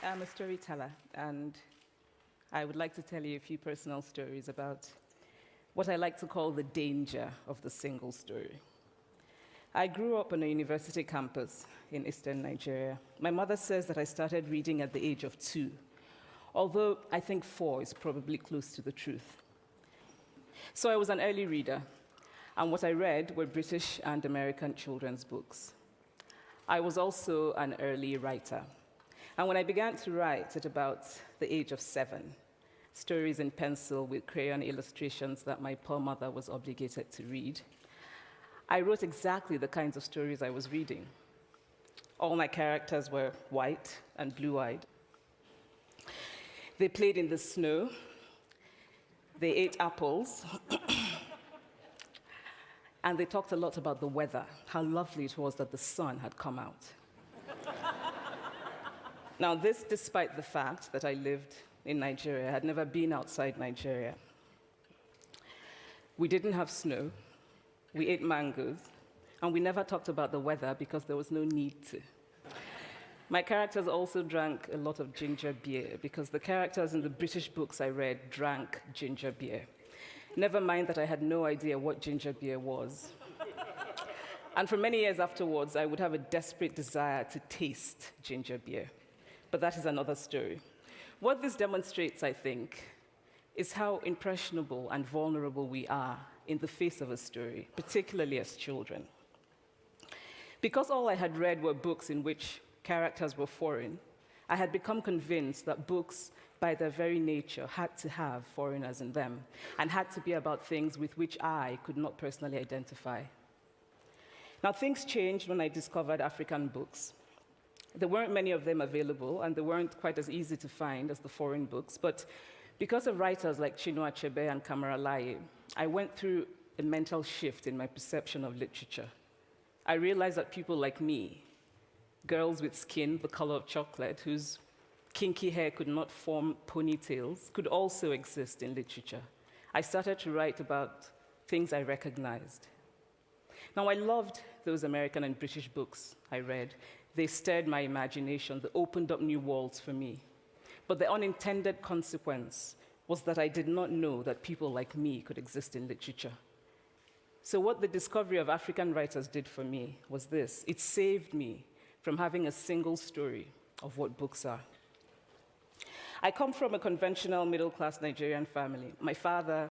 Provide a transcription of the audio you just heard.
I'm a storyteller, and I would like to tell you a few personal stories about what I like to call the danger of the single story. I grew up on a university campus in eastern Nigeria. My mother says that I started reading at the age of 2, although I think 4 is probably close to the truth. So I was an early reader, and what I read were British and American children's books. I was also an early writer. And when I began to write at about the age of 7, stories in pencil with crayon illustrations that my poor mother was obligated to read, I wrote exactly the kinds of stories I was reading. All my characters were white and blue-eyed. They played in the snow. They ate apples. And they talked a lot about the weather, how lovely it was that the sun had come out. Now, this despite the fact that I lived in Nigeria. I had never been outside Nigeria. We didn't have snow. We ate mangoes. And we never talked about the weather because there was no need to. My characters also drank a lot of ginger beer because the characters in the British books I read drank ginger beer. Never mind that I had no idea what ginger beer was. And for many years afterwards, I would have a desperate desire to taste ginger beer. But that is another story. What this demonstrates, I think, is how impressionable and vulnerable we are in the face of a story, particularly as children. Because all I had read were books in which characters were foreign, I had become convinced that books, by their very nature, had to have foreigners in them and had to be about things with which I could not personally identify. Now, things changed when I discovered African books. There weren't many of them available, and they weren't quite as easy to find as the foreign books, but because of writers like Chinua Achebe and Kamara Laye, I went through a mental shift in my perception of literature. I realized that people like me, girls with skin the color of chocolate, whose kinky hair could not form ponytails, could also exist in literature. I started to write about things I recognized. Now, I loved those American and British books I read. They stirred my imagination. They opened up new worlds for me. But the unintended consequence was that I did not know that people like me could exist in literature. So what the discovery of African writers did for me was this. It saved me from having a single story of what books are. I come from a conventional middle-class Nigerian family. My father